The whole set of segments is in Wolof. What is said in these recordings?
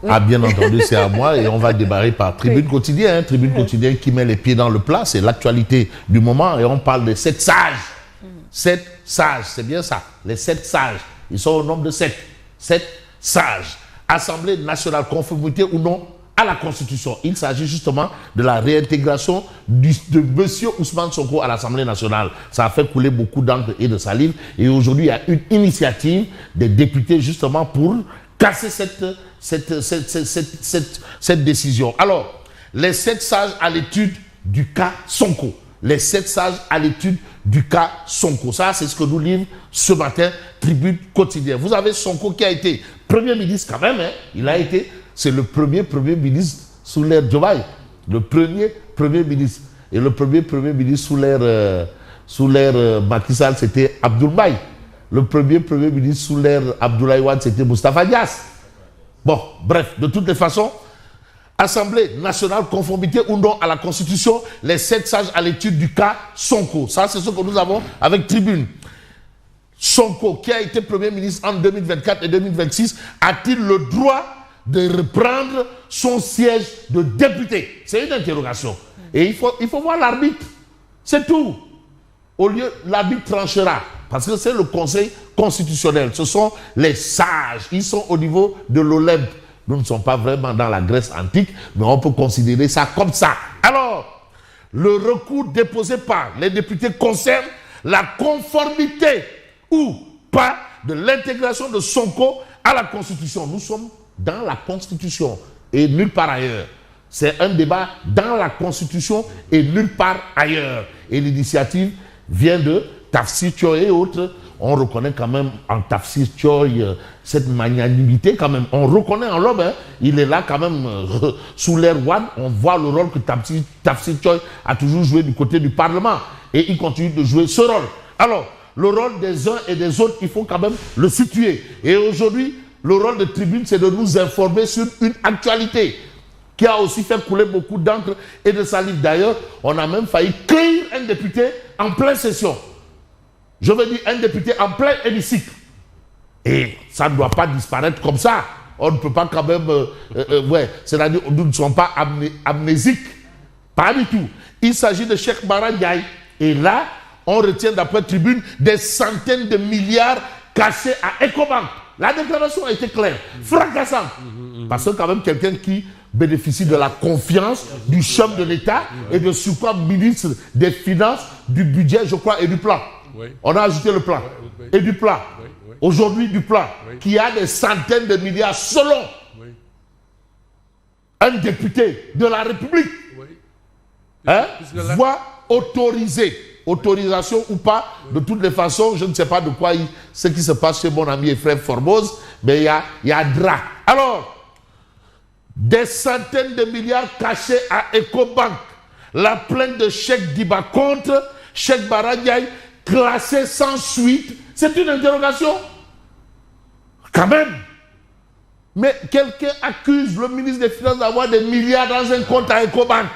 Ah, bien entendu, c'est à moi et on va démarrer par Tribune Quotidien. Hein, Tribune Quotidien qui met les pieds dans le plat, c'est l'actualité du moment et on parle de 7 sages. 7 sages, c'est bien ça, les 7 sages. Ils sont au nombre de 7. 7 sages. Assemblée nationale, conformité ou non à la Constitution. Il s'agit justement de la réintégration de M. Ousmane Sonko à l'Assemblée nationale. Ça a fait couler beaucoup d'encre et de salive. Et aujourd'hui, il y a une initiative des députés justement pour casser cette décision. Alors, les 7 sages à l'étude du cas Sonko. Les 7 sages à l'étude du cas Sonko. Ça, c'est ce que nous livre ce matin Tribune Quotidien. Vous avez Sonko qui a été Premier ministre quand même. Hein. Il a été, c'est le premier ministre sous l'ère Diomaye. Le premier ministre. Et le premier ministre sous l'ère Macky Sall, c'était Abdoul Mbaye. Le premier ministre sous l'ère Abdoulaye Wade, c'était Moustapha Niasse. Bon, bref, de toutes les façons, Assemblée nationale, conformité ou non à la Constitution, les 7 sages à l'étude du cas Sonko. Ça, c'est ce que nous avons avec Tribune. Sonko, qui a été Premier ministre en 2024 et 2026, a-t-il le droit de reprendre son siège de député? C'est une interrogation. Et il faut voir l'arbitre. C'est tout. Au lieu, l'arbitre tranchera. Parce que c'est le Conseil constitutionnel. Ce sont les sages. Ils sont au niveau de l'Olympe. Nous ne sommes pas vraiment dans la Grèce antique, mais on peut considérer ça comme ça. Alors, le recours déposé par les députés concerne la conformité ou pas de l'intégration de Sonko à la Constitution. Nous sommes dans la Constitution et nulle part ailleurs. C'est un débat dans la Constitution et nulle part ailleurs. Et l'initiative vient de Tafsir Thioye et autres. On reconnaît quand même en Tafsir Thioye cette magnanimité quand même. On reconnaît en l'homme, hein, il est là quand même sous l'ère Wade. On voit le rôle que Tafsir Thioye a toujours joué du côté du Parlement. Et il continue de jouer ce rôle. Alors, le rôle des uns et des autres, il faut quand même le situer. Et aujourd'hui, le rôle de Tribune, c'est de nous informer sur une actualité qui a aussi fait couler beaucoup d'encre et de salive. D'ailleurs, on a même failli cueillir un député en pleine session. Je veux dire un député en plein hémicycle. Et ça ne doit pas disparaître comme ça. On ne peut pas quand même... c'est-à-dire nous ne sommes pas amnésiques. Pas du tout. Il s'agit de Cheikh Bara Ndiaye. Et là, on retient d'après Tribune des centaines de milliards cachés à Ecobank. La déclaration a été claire, fracassante. Parce que quand même quelqu'un qui bénéficie de la confiance du chef de l'État et de surcroît ministre des Finances, du budget, je crois, et du plan. Oui. On a ajouté le plan. Oui. Et du plan. Oui. Aujourd'hui, du plan. Oui. Qui a des centaines de milliards selon un député de la République. Oui. Hein, voit autoriser. Autorisation ou pas, de toutes les façons, je ne sais pas de quoi ce qui se passe chez mon ami et frère Formose, mais il y a drap. Alors, des centaines de milliards cachés à Ecobank. La plainte de Cheikh Diba contre Cheikh Bara Ndiaye classée sans suite. C'est une interrogation. Quand même. Mais quelqu'un accuse le ministre des Finances d'avoir des milliards dans un compte à Ecobank.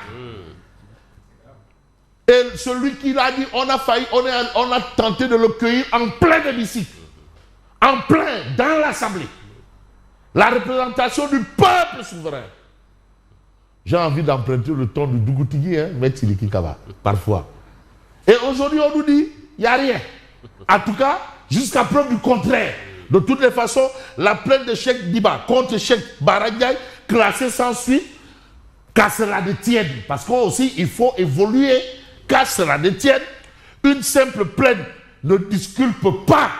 Et celui qui l'a dit, on a tenté de le cueillir en plein hémicycle. En plein, dans l'Assemblée. La représentation du peuple souverain. J'ai envie d'emprunter le ton du Dougoutigui, hein, M. Tiliki Kaba, parfois. Et aujourd'hui, on nous dit, il n'y a rien. En tout cas, jusqu'à preuve du contraire. De toutes les façons, la plainte de Cheikh Diba contre Cheikh Bara Ndiaye, classée sans suite, qu'à cela ne tienne. Parce qu'aussi, il faut évoluer, qu'à cela ne tienne. Une simple plainte ne disculpe pas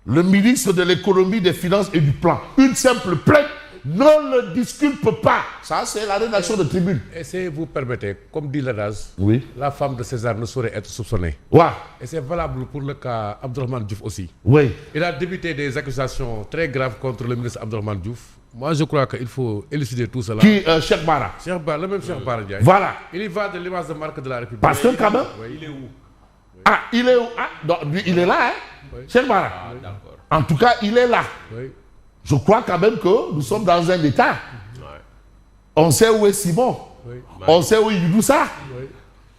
le ministre de l'économie, des finances et du plan. Une simple plainte ne le disculpe pas. Ça, c'est la rédaction de Tribune. Et si vous permettez, comme dit l'adage, oui, la femme de César ne saurait être soupçonnée. Ouais. Et c'est valable pour le cas Abdourahmane Diouf aussi. Oui. Il a débuté des accusations très graves contre le ministre Abdourahmane Diouf. Moi, je crois qu'il faut élucider tout cela. Qui Cheikh Bara. Cheikh Bara, le même Cheikh Bara Ndiaye. Voilà. Il y va de l'image de marque de la République. Parce que quand même... Oui. Il est où? Ah, il est où? Ah, donc, lui, il est là, hein, oui. Cheikh Bara. Ah, d'accord. En tout cas, il est là. Oui. Je crois quand même que nous sommes dans un état. Ouais. On sait où est Simon. Oui. On sait où est Youdoussa. Oui.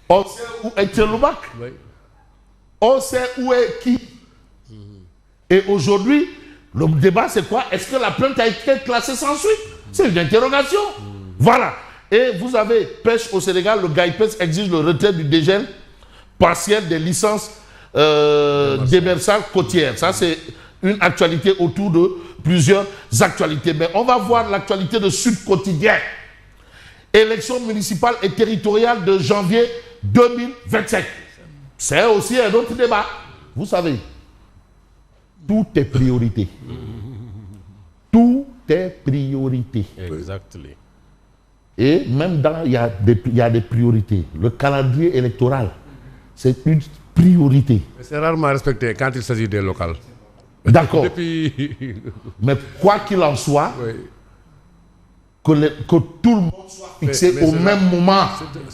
On sait où est Tcheloumak. Oui. On sait où est qui. Et aujourd'hui, Le débat, c'est quoi? Est-ce que la plainte a été classée sans suite? C'est une interrogation. Voilà. Et vous avez pêche au Sénégal, le GAIPES exige le retrait du dégel partiel des licences démersales côtières. Ça, c'est une actualité autour de plusieurs actualités. Mais on va voir l'actualité de Sud Quotidien. Élections municipales et territoriales de janvier 2027. C'est aussi un autre débat. Vous savez, tout est priorité. Tout est priorité. Exactement. Et même il y a des priorités. Le calendrier électoral, c'est une priorité. C'est rarement respecté quand il s'agit des locales. D'accord. Depuis... Mais quoi qu'il en soit, oui. que tout le monde soit fixé au même moment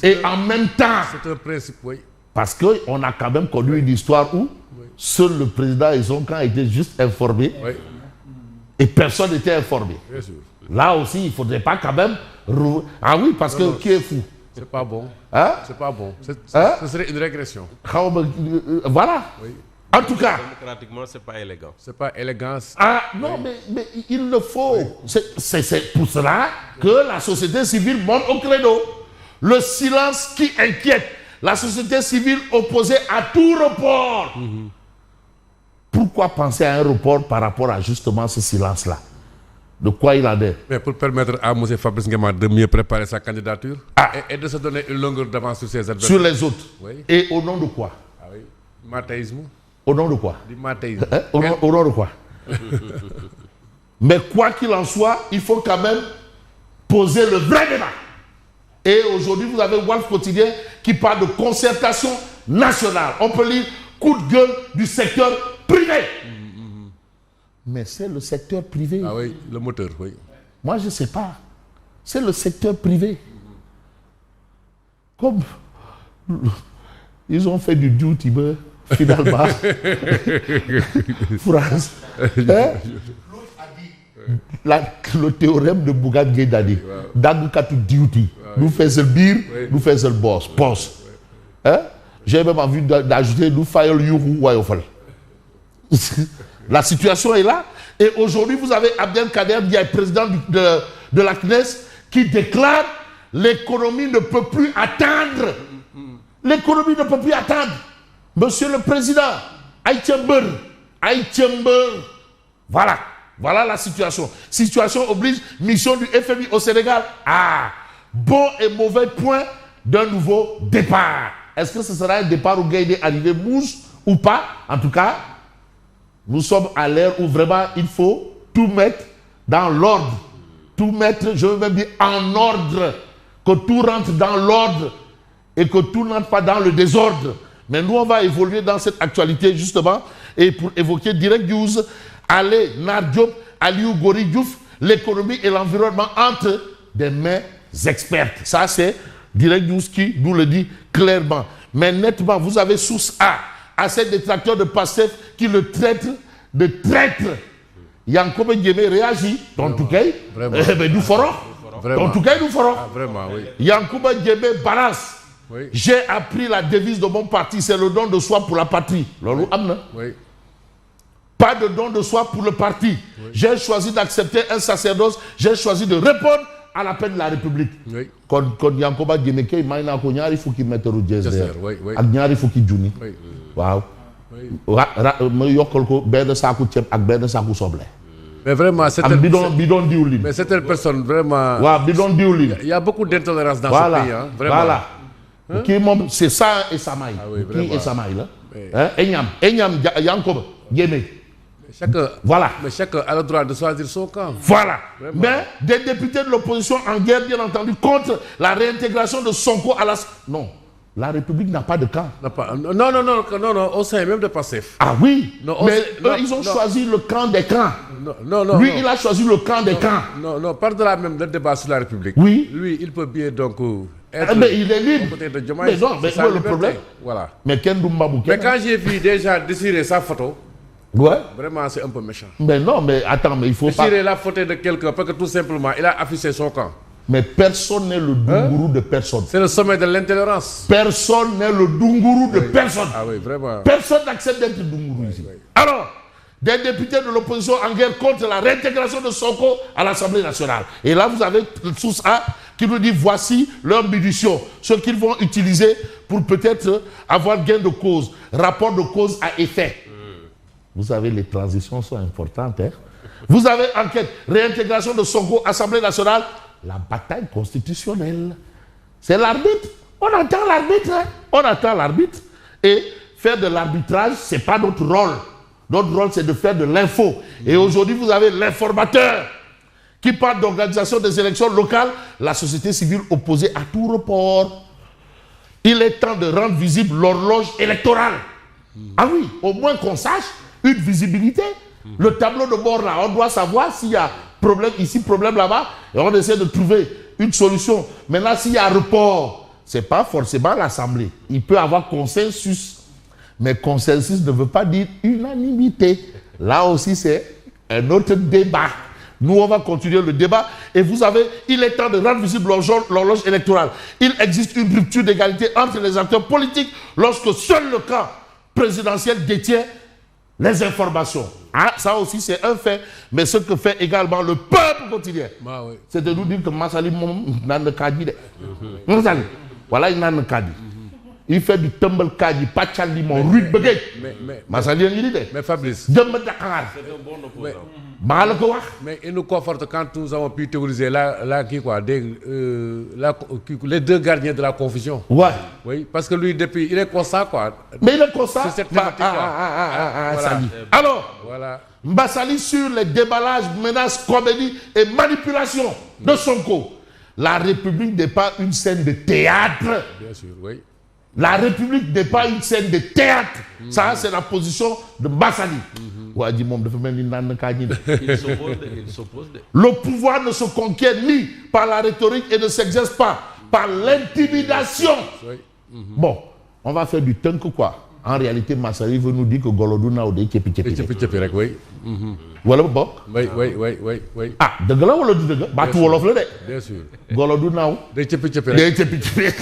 et en même temps. C'est un principe, oui. Parce qu'on a quand même connu une histoire où seul le président et son camp étaient juste informés et personne n'était informé. Bien sûr. Là aussi, il ne faudrait pas quand même... Ah oui, parce que qui est fou? C'est pas bon. Hein? C'est pas bon. Hein? Ce serait une régression. Voilà. Oui. En tout cas... Démocratiquement, c'est pas élégant. C'est pas élégant. Ah non, mais il le faut. C'est pour cela que la société civile monte au credo. Le silence qui inquiète. La société civile opposée à tout report. Pourquoi penser à un report par rapport à justement ce silence-là? De quoi il en est? Mais pour permettre à M. Fabrice Nguema de mieux préparer sa candidature et de se donner une longueur d'avance sur ses adversaires. Sur les autres. Oui. Et au nom de quoi? Ah oui. Mathéisme. Au nom de quoi? Du mathéisme. Au nom de quoi? Mais quoi qu'il en soit, il faut quand même poser le vrai débat. Et aujourd'hui, vous avez Walf Quotidien qui parle de concertation nationale. On peut lire coup de gueule du secteur privé. Mais c'est le secteur privé. Ah oui, le moteur, oui. Moi, je ne sais pas. C'est le secteur privé. Comme ils ont fait du duty, finalement. France. Hein? Le théorème de Bougan Guédani. Dagukatu duty. Nous faisons le bir, nous faisons le boss. Hein? J'ai même envie d'ajouter nous faisons le yuru wayofal. La situation est là. Et aujourd'hui, vous avez Abdelkader Diaye, président de la CNES, qui déclare l'économie ne peut plus attendre. L'économie ne peut plus attendre. Monsieur le Président, Aïtchember. Voilà. Voilà la situation. Situation oblige, mission du FMI au Sénégal. Ah, bon et mauvais point d'un nouveau départ. Est-ce que ce sera un départ où Gaïdé arrivé mouche ou pas? En tout cas, nous sommes à l'ère où vraiment il faut tout mettre dans l'ordre. Tout mettre, je veux même dire, en ordre. Que tout rentre dans l'ordre et que tout n'entre pas dans le désordre. Mais nous, on va évoluer dans cette actualité, justement. Et pour évoquer Direct News, Allez, Nar Diop, Aliou Gori Diouf, l'économie et l'environnement entre des mains expertes. Ça, c'est Direct News qui nous le dit clairement. Mais nettement, vous avez source A, à ces détracteurs de Pastef qui le traitent de traître. Yankobe Ndiémé réagit. Ton Touquet, nous ferons. Ton Touquet, nous ferons. Ah, vraiment, oui. Yankobe Ndiémé balance. Oui. J'ai appris la devise de mon parti, c'est le don de soi pour la patrie. Lolo Amna. Oui. Pas de don de soi pour le parti. Oui. J'ai choisi d'accepter un sacerdoce. J'ai choisi de répondre à l'appel de la République. Oui. Quand Yankoba Ndiémé, il faut qu'il mette le jazz. Oui, oui. Il faut qu'il joue. Oui. Wow. Mais vraiment, c'est une personne vraiment. Il y a beaucoup d'intolérance dans ce pays. Hein, vraiment. Voilà. Hein? C'est ça et Samaï. Ah oui, qui est Samaï là? Enyam Yankoba Ndiémé. Voilà. Mais chacun a le droit de choisir son camp. Voilà. Vraiment. Mais des députés de l'opposition en guerre, bien entendu, contre la réintégration de Sonko à la... Non. La République n'a pas de camp. Non, au sein même de Pastef. Ah oui, non, mais eux, ils ont choisi le camp des camps. Lui, il a choisi le camp des camps. Non, par-delà même le débat sur la République. Oui. Lui, il peut bien donc être... mais il est libre. Côté de Diomaye, mais non, mais c'est le problème. Voilà. Mais quand j'ai vu déjà désirer sa photo, ouais. Vraiment, c'est un peu méchant. Mais non, mais attends, mais il faut pas... Désirer la photo de quelqu'un parce que tout simplement, il a affiché son camp. Mais personne n'est le Dungourou de personne. C'est le sommet de l'intolérance. Personne n'est le Dungourou de personne. Ah oui, vraiment. Personne n'accepte d'être Dungourou ici. Alors, des députés de l'opposition en guerre contre la réintégration de Sonko à l'Assemblée nationale. Et là, vous avez le source A qui nous dit voici leur munition, ce qu'ils vont utiliser pour peut-être avoir gain de cause, rapport de cause à effet. Vous savez, les transitions sont importantes. Hein? Vous avez enquête, réintégration de Sonko, Assemblée nationale, la bataille constitutionnelle. C'est l'arbitre. On attend l'arbitre. Hein? On attend l'arbitre. Et faire de l'arbitrage, ce n'est pas notre rôle. Notre rôle, c'est de faire de l'info. Et aujourd'hui, vous avez l'informateur qui parle d'organisation des élections locales, la société civile opposée à tout report. Il est temps de rendre visible l'horloge électorale. Ah oui, au moins qu'on sache une visibilité. Le tableau de bord là, on doit savoir s'il y a problème ici, problème là-bas, et on essaie de trouver une solution. Maintenant, s'il y a report, ce n'est pas forcément l'Assemblée. Il peut y avoir consensus. Mais consensus ne veut pas dire unanimité. Là aussi, c'est un autre débat. Nous, on va continuer le débat. Et vous avez, il est temps de rendre visible l'horloge électorale. Il existe une rupture d'égalité entre les acteurs politiques lorsque seul le camp présidentiel détient les informations. Ah, ça aussi, c'est un fait. Mais ce que fait également le peuple quotidien, c'est de nous dire que Massali n'a pas Kadi. Voilà, il n'a pas Kadi. Il fait du tumble kadi, pachali, mon rude baguette. Mais Fabrice, c'est un bon opposant. Mais il nous conforte quand nous avons pu théoriser les deux gardiens de la confusion. Ouais. Oui, parce que lui, depuis, il est constant, quoi. Mais il est constant. C'est cette thématique, voilà. Alors, voilà. Mbassali sur les déballages, menaces, comédies et manipulations de Sonko. La République n'est pas une scène de théâtre. Bien sûr, oui. La République n'est pas une scène de théâtre. Ça, c'est la position de Mbassali. Le pouvoir ne se conquiert ni par la rhétorique et ne s'exerce pas par l'intimidation. Bon, on va faire du tank quoi. En réalité, Mbassali veut nous dire que Goloduna ou des Tchepi-Tchepi, oui. Voilà, bon. Oui. Ah, de là, on le dit de là. Bah, tout Wolof le bien sûr. Goloduna ou des Tchepi-Tchepi. Des Tchepi-Tchepi.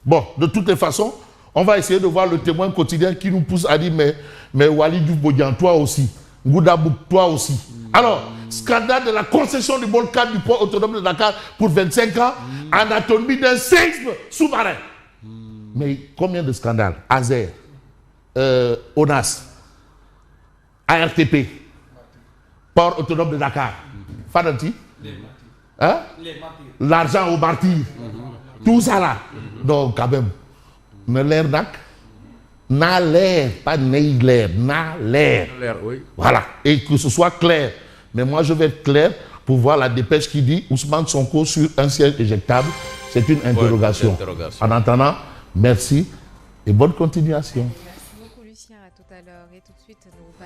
Bon, de toutes les façons, on va essayer de voir le témoin quotidien qui nous pousse à dire mais Wali Diouf-Bodian, toi aussi. Ngoudabouk, toi aussi. Alors, scandale de la concession du volcan du port autonome de Dakar pour 25 ans, anatomie d'un séisme sous-marin. Mais combien de scandales? Azer, ONAS, ARTP, port autonome de Dakar. Fadanti? Hein? L'argent aux martyrs. Tout ça là. Donc, quand même, ne l'air n'a l'air, pas l'air, n'a l'air. Oui. Voilà. Et que ce soit clair. Mais moi, je vais être clair pour voir la dépêche qui dit Ousmane Sonko sur un siège éjectable. C'est une interrogation. En attendant, merci et bonne continuation. Merci beaucoup, Lucien. À tout à l'heure. Et tout de suite, nous